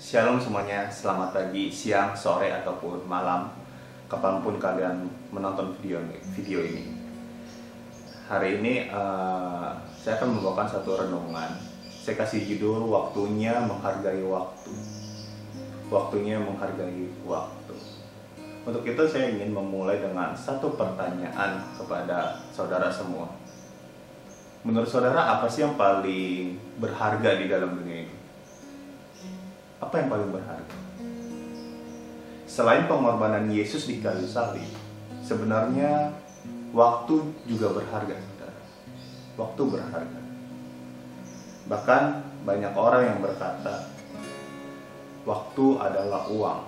Shalom semuanya, selamat pagi, siang, sore, ataupun malam, kapanpun kalian menonton video ini. Hari ini saya akan membawakan satu renungan. Saya kasih judul Waktunya Menghargai Waktu. Waktunya menghargai waktu. Untuk itu saya ingin memulai dengan satu pertanyaan kepada saudara semua. Menurut saudara, apa sih yang paling berharga di dalam dunia ini? Apa yang paling berharga? Selain pengorbanan Yesus di kayu salib, sebenarnya waktu juga berharga, saudara. Waktu berharga. Bahkan banyak orang yang berkata, waktu adalah uang.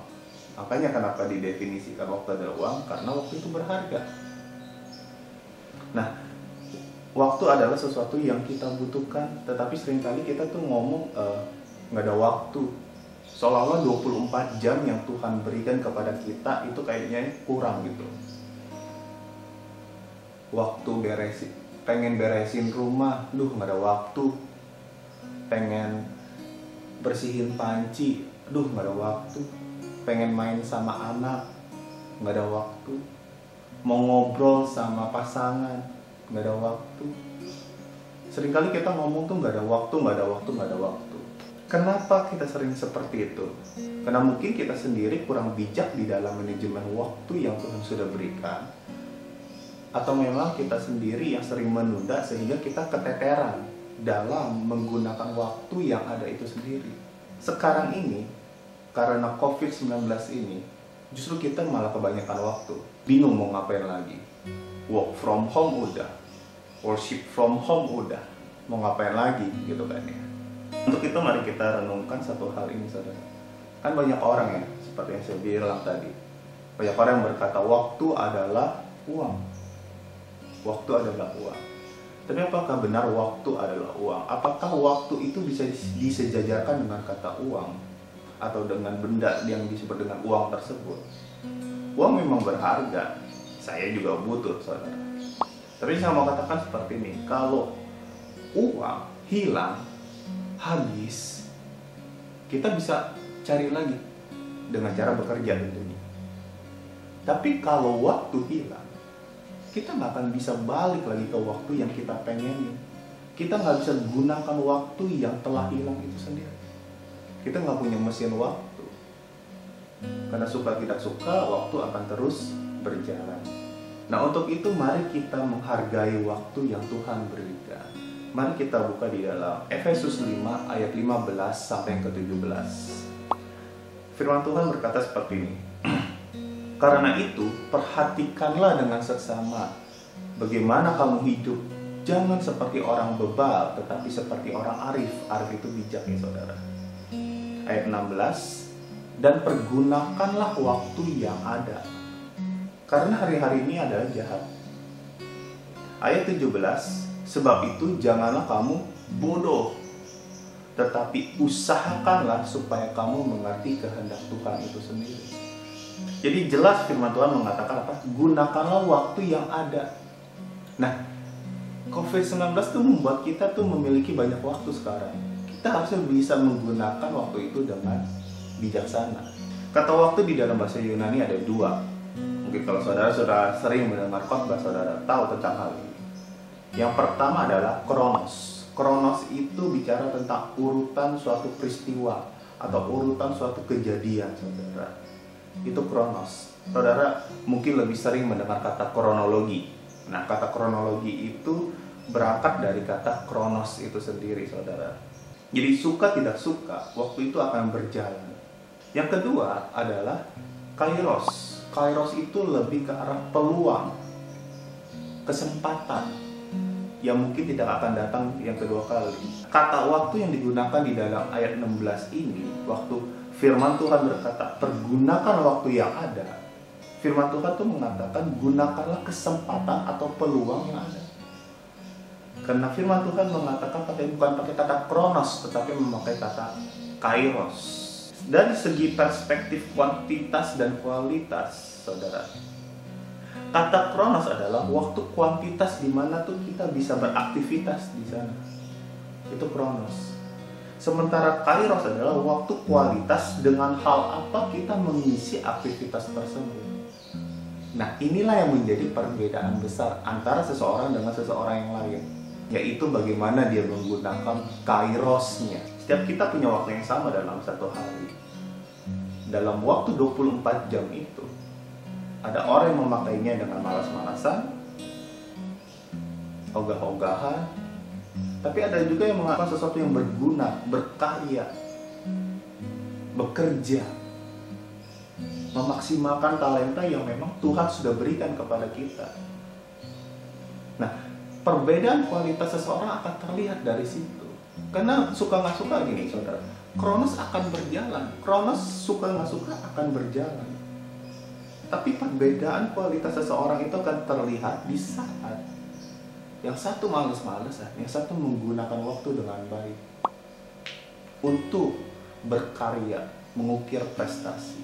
Makanya kenapa didefinisikan waktu adalah uang? Karena waktu itu berharga. Nah, waktu adalah sesuatu yang kita butuhkan, tetapi seringkali kita tuh ngomong nggak ada waktu. Seolah-olah 24 jam yang Tuhan berikan kepada kita itu kayaknya kurang gitu. Waktu pengen beresin rumah, nggak ada waktu. Pengen bersihin panci, nggak ada waktu. Pengen main sama anak, nggak ada waktu. Mau ngobrol sama pasangan, nggak ada waktu. Seringkali kita ngomong tuh nggak ada waktu, nggak ada waktu, nggak ada waktu. Kenapa kita sering seperti itu? Karena mungkin kita sendiri kurang bijak di dalam manajemen waktu yang Tuhan sudah berikan. Atau memang kita sendiri yang sering menunda sehingga kita keteteran dalam menggunakan waktu yang ada itu sendiri. Sekarang ini, karena COVID-19 ini, justru kita malah kebanyakan waktu. Bingung mau ngapain lagi. Work from home udah. Worship from home udah. Mau ngapain lagi gitu kan ya. Untuk itu mari kita renungkan satu hal ini, saudara. Kan banyak orang ya, seperti yang saya bilang tadi. Banyak orang yang berkata waktu adalah uang. Waktu adalah uang. Tapi apakah benar waktu adalah uang? Apakah waktu itu bisa disejajarkan dengan kata uang? Atau dengan benda yang disebut dengan uang tersebut? Uang memang berharga. Saya juga butuh, saudara. Tapi saya mau katakan seperti ini. Kalau uang hilang, habis, kita bisa cari lagi dengan cara bekerja tentunya. Tapi kalau waktu hilang, kita nggak akan bisa balik lagi ke waktu yang kita pengenin. Kita nggak bisa gunakan waktu yang telah hilang itu sendiri. Kita nggak punya mesin waktu. Karena suka tidak suka, waktu akan terus berjalan. Nah, untuk itu mari kita menghargai waktu yang Tuhan berikan. Mari kita buka di dalam Efesus 5 ayat 15 sampai ke 17. Firman Tuhan berkata seperti ini. Karena itu, perhatikanlah dengan seksama bagaimana kamu hidup. Jangan seperti orang bebal, tetapi seperti orang arif. Arif itu bijak ya, saudara. Ayat 16. Dan pergunakanlah waktu yang ada. Karena hari-hari ini adalah jahat. Ayat 17. Sebab itu janganlah kamu bodoh, tetapi usahakanlah supaya kamu mengerti kehendak Tuhan itu sendiri. Jadi jelas firman Tuhan mengatakan apa? Gunakanlah waktu yang ada. Nah, COVID-19 tuh membuat kita tuh memiliki banyak waktu sekarang. Kita harusnya bisa menggunakan waktu itu dengan bijaksana. Kata waktu di dalam bahasa Yunani ada dua. Mungkin kalau saudara sudah sering mendengar khotbah, saudara tahu tentang hal ini. Yang pertama adalah kronos. Kronos itu bicara tentang urutan suatu peristiwa atau urutan suatu kejadian, saudara. Itu kronos. Saudara mungkin lebih sering mendengar kata kronologi. Nah, kata kronologi itu berangkat dari kata kronos itu sendiri, saudara. Jadi suka tidak suka, waktu itu akan berjalan. Yang kedua adalah kairos. Kairos itu lebih ke arah peluang, kesempatan yang mungkin tidak akan datang yang kedua kali. Kata waktu yang digunakan di dalam ayat 16 ini, waktu firman Tuhan berkata, pergunakan waktu yang ada. Firman Tuhan itu mengatakan, gunakanlah kesempatan atau peluang yang ada. Karena firman Tuhan mengatakan bukan pakai kata kronos, tetapi memakai kata kairos. Dari segi perspektif kuantitas dan kualitas, saudara, kata kronos adalah waktu kuantitas di mana tuh kita bisa beraktivitas di sana. Itu kronos. Sementara kairos adalah waktu kualitas dengan hal apa kita mengisi aktivitas tersebut. Nah, inilah yang menjadi perbedaan besar antara seseorang dengan seseorang yang lain, yaitu bagaimana dia menggunakan kairosnya. Setiap kita punya waktu yang sama dalam satu hari. Dalam waktu 24 jam itu, ada orang yang memakainya dengan malas-malasan, ogah-ogahan, tapi ada juga yang melakukan sesuatu yang berguna, berkarya, bekerja, memaksimalkan talenta yang memang Tuhan sudah berikan kepada kita. Nah, perbedaan kualitas seseorang akan terlihat dari situ. Karena suka nggak suka gini, saudara, Kronos akan berjalan, Kronos suka nggak suka akan berjalan. Tapi perbedaan kualitas seseorang itu akan terlihat di saat yang satu males-malesan, yang satu menggunakan waktu dengan baik untuk berkarya, mengukir prestasi.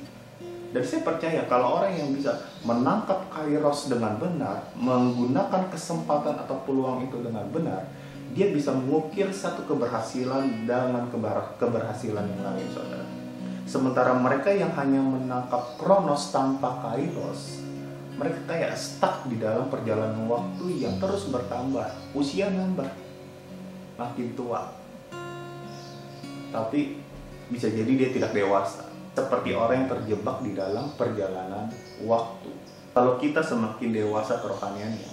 Dan saya percaya kalau orang yang bisa menangkap kairos dengan benar, menggunakan kesempatan atau peluang itu dengan benar, dia bisa mengukir satu keberhasilan dengan keberhasilan yang lain, saudara. Sementara mereka yang hanya menangkap kronos tanpa kairos, mereka kayak stuck di dalam perjalanan waktu yang terus bertambah, usia nambah, makin tua. Tapi bisa jadi dia tidak dewasa, seperti orang yang terjebak di dalam perjalanan waktu. Kalau kita semakin dewasa kerohaniannya,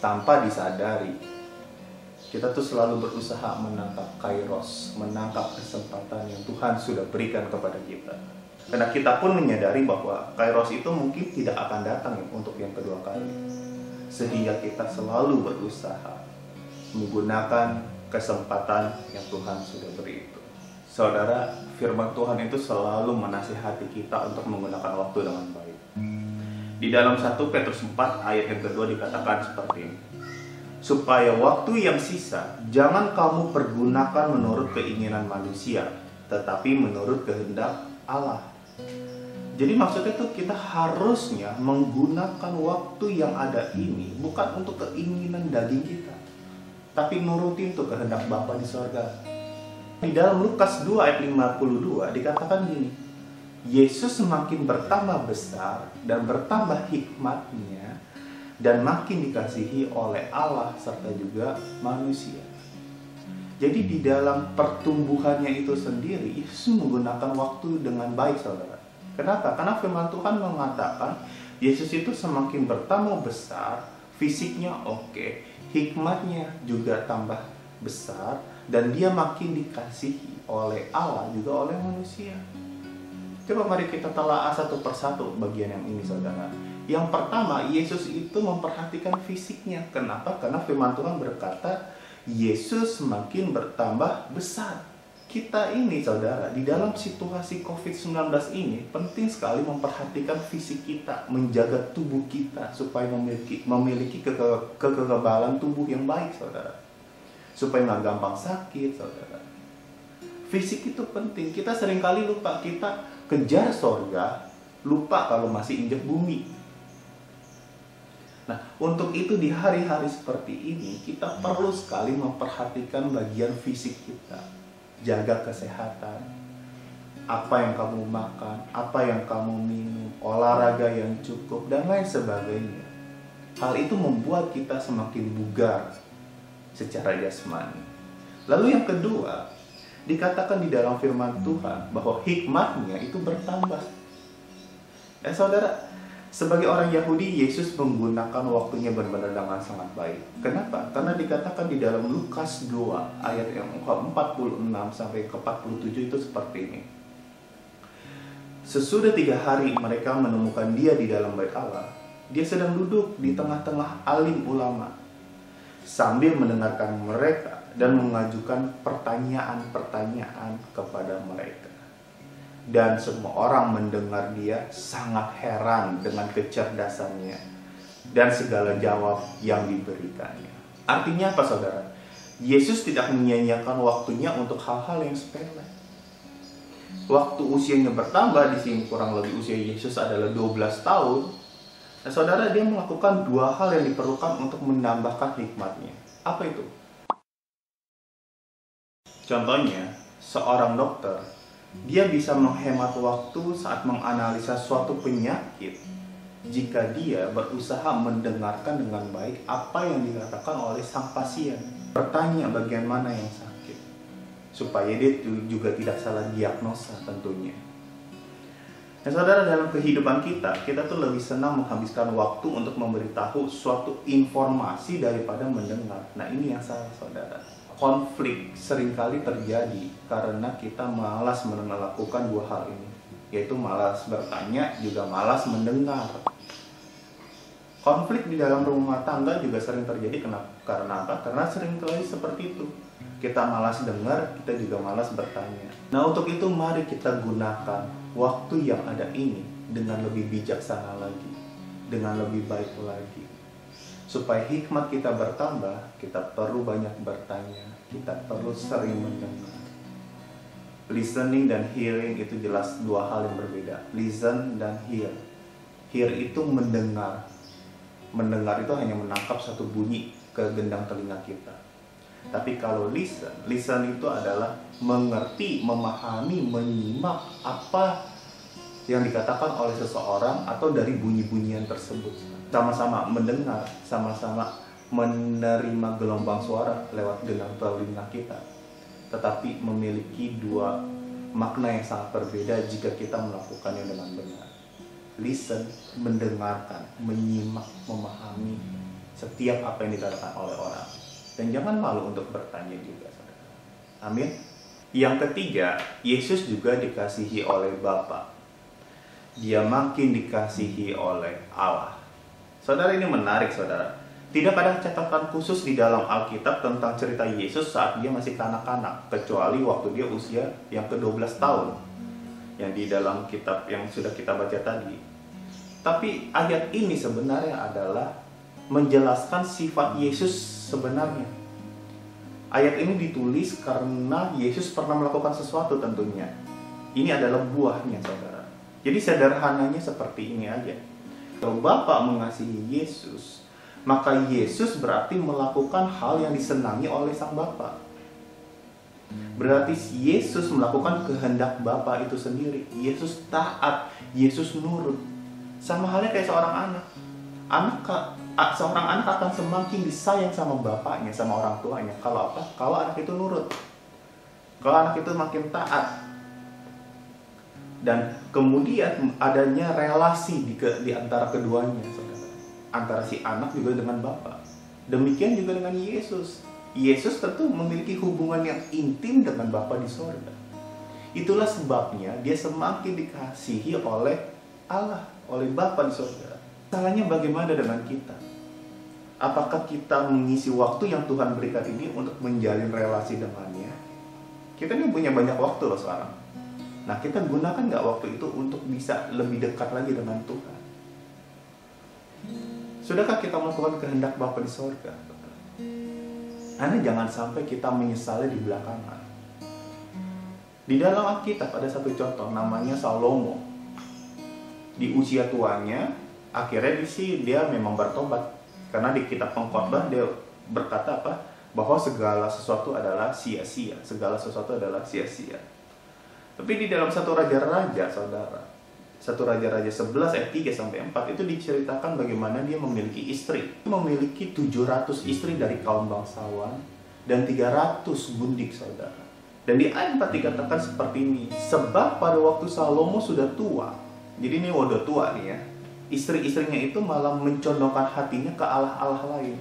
tanpa disadari, kita tuh selalu berusaha menangkap kairos, menangkap kesempatan yang Tuhan sudah berikan kepada kita. Karena kita pun menyadari bahwa kairos itu mungkin tidak akan datang untuk yang kedua kali. Sehingga kita selalu berusaha menggunakan kesempatan yang Tuhan sudah beri itu. Saudara, firman Tuhan itu selalu menasihati kita untuk menggunakan waktu dengan baik. Di dalam 1 Petrus 4 ayat yang kedua dikatakan seperti ini. Supaya waktu yang sisa jangan kamu pergunakan menurut keinginan manusia, tetapi menurut kehendak Allah. Jadi maksudnya tuh kita harusnya menggunakan waktu yang ada ini bukan untuk keinginan daging kita, tapi nurutin tuh kehendak Bapa di sorga. Di dalam Lukas 2 ayat 52 dikatakan gini, Yesus semakin bertambah besar dan bertambah hikmatnya dan makin dikasihi oleh Allah serta juga manusia. Jadi di dalam pertumbuhannya itu sendiri, Yesus menggunakan waktu dengan baik, saudara. Kenapa? Karena firman Tuhan mengatakan Yesus itu semakin bertambah besar, fisiknya oke, hikmatnya juga tambah besar, dan dia makin dikasihi oleh Allah juga oleh manusia. Coba mari kita telaah satu persatu bagian yang ini, saudara. Yang pertama, Yesus itu memperhatikan fisiknya. Kenapa? Karena firman Tuhan berkata Yesus semakin bertambah besar. Kita ini, saudara, di dalam situasi COVID-19 ini penting sekali memperhatikan fisik kita, menjaga tubuh kita supaya memiliki kekebalan tubuh yang baik, saudara. Supaya nggak gampang sakit, saudara. Fisik itu penting. Kita seringkali lupa, kita kejar sorga, lupa kalau masih injak bumi. Nah, untuk itu di hari-hari seperti ini kita perlu sekali memperhatikan bagian fisik kita. Jaga kesehatan, apa yang kamu makan, apa yang kamu minum, olahraga yang cukup, dan lain sebagainya. Hal itu membuat kita semakin bugar secara jasmani. Lalu yang kedua, dikatakan di dalam firman Tuhan bahwa hikmatnya itu bertambah. Saudara, sebagai orang Yahudi, Yesus menggunakan waktunya benar-benar dengan sangat baik. Kenapa? Karena dikatakan di dalam Lukas 2 ayat yang 46 sampai ke 47 itu seperti ini. Sesudah 3 hari mereka menemukan dia di dalam bait Allah. Dia sedang duduk di tengah-tengah alim ulama sambil mendengarkan mereka dan mengajukan pertanyaan-pertanyaan kepada mereka. Dan semua orang mendengar dia sangat heran dengan kecerdasannya dan segala jawab yang diberikannya. Artinya apa, saudara? Yesus tidak menyia-nyiakan waktunya untuk hal-hal yang sepele. Waktu usianya bertambah, di sini kurang lebih usia Yesus adalah 12 tahun. Nah, saudara, dia melakukan 2 hal yang diperlukan untuk menambahkan hikmatnya. Apa itu? Contohnya, seorang dokter, dia bisa menghemat waktu saat menganalisa suatu penyakit jika dia berusaha mendengarkan dengan baik apa yang dikatakan oleh sang pasien. Bertanya bagian mana yang sakit, supaya dia juga tidak salah diagnosa tentunya. Nah saudara, dalam kehidupan kita tuh lebih senang menghabiskan waktu untuk memberitahu suatu informasi daripada mendengar. Nah ini yang salah saudara. Konflik seringkali terjadi karena kita malas melakukan dua hal ini, yaitu malas bertanya juga malas mendengar. Konflik di dalam rumah tangga juga sering terjadi. Karena apa? Karena seringkali seperti itu. Kita malas dengar, kita juga malas bertanya. Nah untuk itu mari kita gunakan waktu yang ada ini dengan lebih bijaksana lagi, dengan lebih baik lagi. Supaya hikmat kita bertambah, kita perlu banyak bertanya, kita perlu sering mendengar. Listening dan hearing itu jelas dua hal yang berbeda. Listen dan hear. Hear itu mendengar. Mendengar itu hanya menangkap satu bunyi ke gendang telinga kita. Tapi kalau listen itu adalah mengerti, memahami, menyimak apa yang dikatakan oleh seseorang atau dari bunyi-bunyian tersebut. Sama-sama mendengar, sama-sama menerima gelombang suara lewat gendang telinga kita. Tetapi memiliki dua makna yang sangat berbeda jika kita melakukannya dengan benar. Listen, mendengarkan, menyimak, memahami setiap apa yang dikatakan oleh orang. Dan jangan malu untuk bertanya juga, saudara. Amin. Yang ketiga, Yesus juga dikasihi oleh Bapa. Dia makin dikasihi oleh Allah. Saudara, ini menarik, saudara. Tidak ada catatan khusus di dalam Alkitab tentang cerita Yesus saat dia masih kanak-kanak, kecuali waktu dia usia yang ke-12 tahun, yang di dalam kitab yang sudah kita baca tadi. Tapi ayat ini sebenarnya adalah menjelaskan sifat Yesus sebenarnya. Ayat ini ditulis karena Yesus pernah melakukan sesuatu tentunya. Ini adalah buahnya, saudara. Jadi sederhananya seperti ini aja. Kalau Bapa mengasihi Yesus, maka Yesus berarti melakukan hal yang disenangi oleh sang Bapa. Berarti Yesus melakukan kehendak Bapa itu sendiri. Yesus taat, Yesus nurut. Sama halnya kayak seorang anak. Seorang anak akan semakin disayang sama bapaknya, sama orang tuanya. Kalau apa? Kalau anak itu nurut. Kalau anak itu makin taat. Dan kemudian adanya relasi di antara keduanya, saudara. Antara si anak juga dengan bapak. Demikian juga dengan Yesus. Yesus tentu memiliki hubungan yang intim dengan Bapa di sorga. Itulah sebabnya dia semakin dikasihi oleh Allah, oleh Bapa di sorga. Salahnya bagaimana dengan kita? Apakah kita mengisi waktu yang Tuhan berikan ini untuk menjalin relasi dengannya? Kita ini punya banyak waktu loh sekarang. Nah, kita gunakan nggak waktu itu untuk bisa lebih dekat lagi dengan Tuhan? Sudahkah kita melakukan kehendak Bapa di sorga? Karena jangan sampai kita menyesali di belakangan. Di dalam Alkitab ada satu contoh namanya Salomo. Di usia tuanya, akhirnya dia memang bertobat. Karena di kitab Pengkhotbah dia berkata apa? Bahwa segala sesuatu adalah sia-sia. Segala sesuatu adalah sia-sia. Tapi di dalam satu Raja-Raja, saudara, satu Raja-Raja 11 ayat 3-4 itu diceritakan bagaimana dia memiliki istri. Dia memiliki 700 istri dari kaum bangsawan dan 300 gundik, saudara. Dan di ayat 4 dikatakan seperti ini, sebab pada waktu Salomo sudah tua, jadi ini udah tua nih ya, istri-istrinya itu malah mencondongkan hatinya ke allah-allah lain.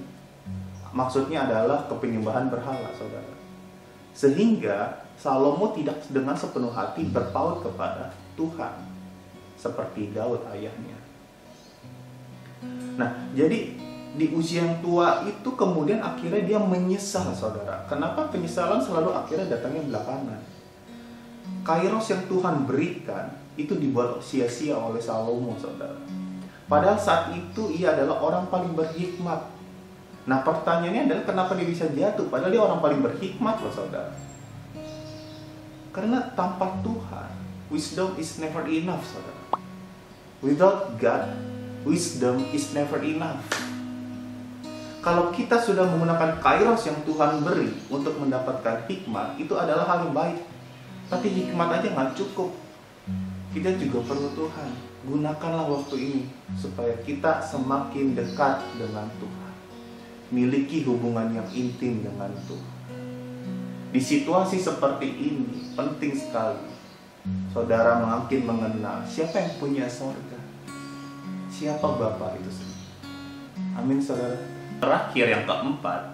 Maksudnya adalah ke penyembahan berhala, saudara. Sehingga Salomo tidak dengan sepenuh hati berpaut kepada Tuhan, seperti Daud ayahnya. Nah, jadi di usia yang tua itu kemudian akhirnya dia menyesal, saudara. Kenapa penyesalan selalu akhirnya datangnya belakangan? Kairos yang Tuhan berikan itu dibuat sia-sia oleh Salomo, saudara. Padahal saat itu ia adalah orang paling berhikmat. Nah, pertanyaannya adalah kenapa dia bisa jatuh? Padahal dia orang paling berhikmat loh, saudara. Karena tanpa Tuhan, wisdom is never enough, saudara. Without God, wisdom is never enough. Kalau kita sudah menggunakan kairos yang Tuhan beri untuk mendapatkan hikmat, itu adalah hal yang baik. Tapi hikmat aja nggak cukup. Kita juga perlu Tuhan. Gunakanlah waktu ini supaya kita semakin dekat dengan Tuhan. Miliki hubungan yang intim dengan Tuhan. Di situasi seperti ini penting sekali saudara makin mengenal siapa yang punya sorga, siapa Bapa itu sendiri. Amin saudara. Terakhir yang keempat,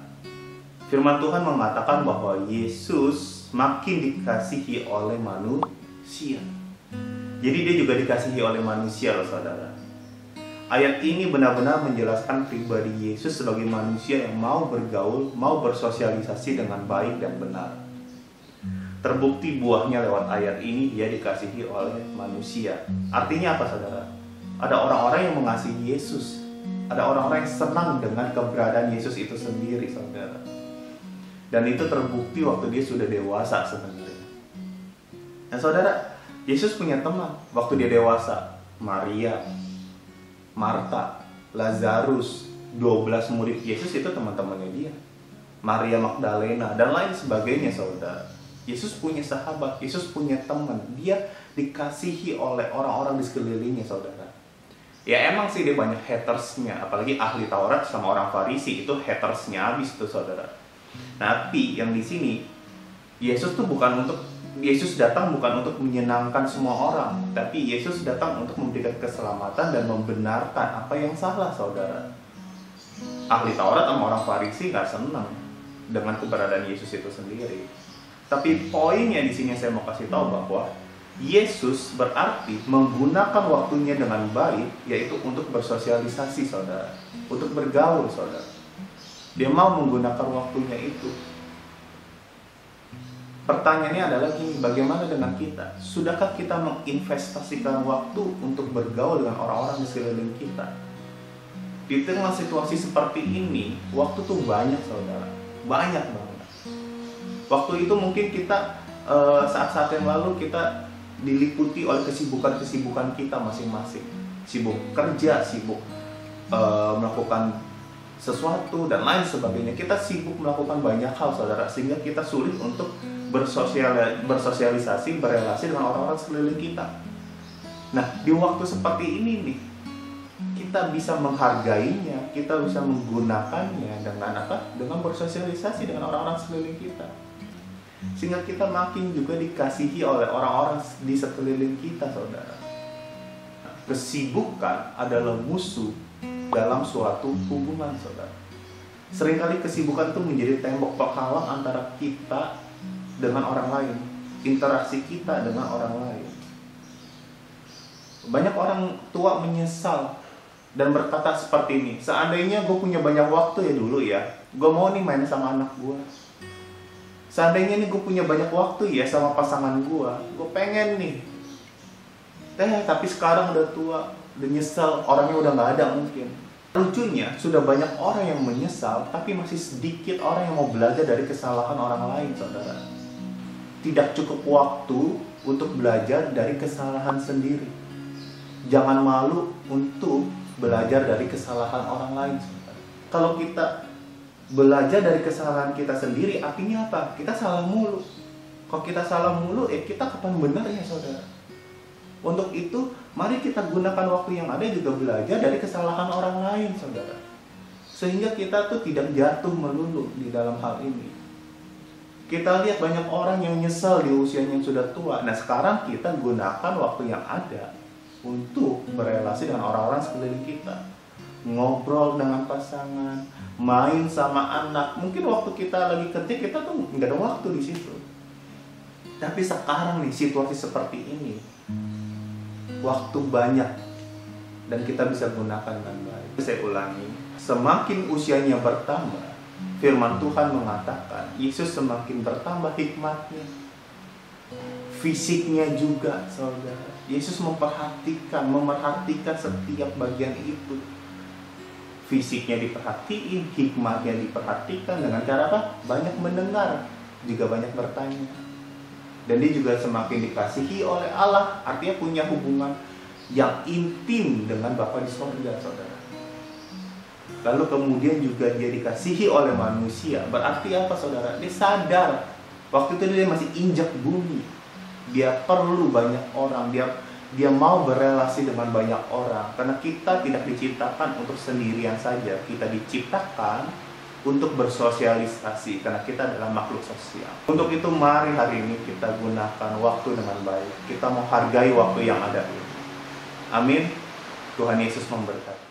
firman Tuhan mengatakan bahwa Yesus makin dikasihi oleh manusia. Jadi dia juga dikasihi oleh manusia loh saudara. Ayat ini benar-benar menjelaskan pribadi Yesus sebagai manusia yang mau bergaul, mau bersosialisasi dengan baik dan benar. Terbukti buahnya lewat ayat ini, dia dikasihi oleh manusia. Artinya apa saudara? Ada orang-orang yang mengasihi Yesus. Ada orang-orang yang senang dengan keberadaan Yesus itu sendiri saudara. Dan itu terbukti waktu dia sudah dewasa sebenarnya. Nah saudara, Yesus punya teman waktu dia dewasa. Maria, Marta, Lazarus, 12 murid Yesus itu teman-temannya dia. Maria Magdalena dan lain sebagainya saudara. Yesus punya sahabat, Yesus punya teman. Dia dikasihi oleh orang-orang di sekelilingnya saudara. Ya emang sih dia banyak hatersnya, apalagi ahli Taurat sama orang Farisi itu hatersnya habis tuh saudara. Tapi yang di sini Yesus datang bukan untuk menyenangkan semua orang, tapi Yesus datang untuk memberikan keselamatan dan membenarkan apa yang salah saudara. Ahli Taurat sama orang Farisi nggak senang dengan keberadaan Yesus itu sendiri. Tapi poinnya di sini saya mau kasih tahu bahwa Yesus berarti menggunakan waktunya dengan baik, yaitu untuk bersosialisasi saudara, untuk bergaul saudara. Dia mau menggunakan waktunya itu. Pertanyaannya adalah gini, bagaimana dengan kita? Sudahkah kita menginvestasikan waktu untuk bergaul dengan orang-orang di sekeliling kita? Di tengah situasi seperti ini, waktu tuh banyak saudara, banyak banget. Waktu itu mungkin kita saat-saat yang lalu kita diliputi oleh kesibukan-kesibukan kita masing-masing. Sibuk kerja, sibuk melakukan sesuatu dan lain sebagainya. Kita sibuk melakukan banyak hal saudara, sehingga kita sulit untuk bersosialisasi, berelasi dengan orang-orang sekeliling kita. Nah, di waktu seperti ini nih, kita bisa menghargainya, kita bisa menggunakannya dengan apa? Dengan bersosialisasi dengan orang-orang sekeliling kita. Sehingga kita makin juga dikasihi oleh orang-orang di sekeliling kita saudara. Nah, kesibukan adalah musuh dalam suatu hubungan saudara. Seringkali kesibukan itu menjadi tembok penghalang antara kita dengan orang lain, interaksi kita dengan orang lain. Banyak orang tua menyesal dan berkata seperti ini, seandainya gue punya banyak waktu ya dulu ya, gue mau nih main sama anak gue. Seandainya nih gue punya banyak waktu ya sama pasangan gue pengen nih. Tapi sekarang udah tua, udah nyesel, orangnya udah gak ada mungkin. Lucunya, sudah banyak orang yang menyesal, tapi masih sedikit orang yang mau belajar dari kesalahan orang lain, saudara. Tidak cukup waktu untuk belajar dari kesalahan sendiri. Jangan malu untuk belajar dari kesalahan orang lain, saudara. Kalau kita belajar dari kesalahan kita sendiri, artinya apa? Kita salah mulu. Kalau kita salah mulu, kita kapan benar ya, saudara? Untuk itu, mari kita gunakan waktu yang ada juga belajar dari kesalahan orang lain, saudara. Sehingga kita tuh tidak jatuh melulu di dalam hal ini. Kita lihat banyak orang yang nyesal di usianya yang sudah tua. Nah, sekarang kita gunakan waktu yang ada untuk berelasi dengan orang-orang sekeliling kita. Ngobrol dengan pasangan, main sama anak. Mungkin waktu kita lagi kerja, kita tuh nggak ada waktu di situ. Tapi sekarang nih, situasi seperti ini, waktu banyak dan kita bisa gunakan dengan baik. Saya ulangi, semakin usianya bertambah, firman Tuhan mengatakan Yesus semakin bertambah hikmatnya, fisiknya juga, saudara. Yesus memerhatikan setiap bagian itu. Fisiknya diperhatiin, hikmatnya diperhatikan dengan cara apa? Banyak mendengar, juga banyak bertanya. Dan dia juga semakin dikasihi oleh Allah, artinya punya hubungan yang intim dengan Bapa di surga, saudara. Lalu kemudian juga dia dikasihi oleh manusia. Berarti apa, saudara? Dia sadar waktu itu dia masih injak bumi. dia perlu banyak orang, dia mau berelasi dengan banyak orang, karena kita tidak diciptakan untuk sendirian saja. Kita diciptakan untuk bersosialisasi, karena kita adalah makhluk sosial. Untuk itu mari hari ini kita gunakan waktu dengan baik. Kita menghargai waktu yang ada ini. Amin. Tuhan Yesus memberkati.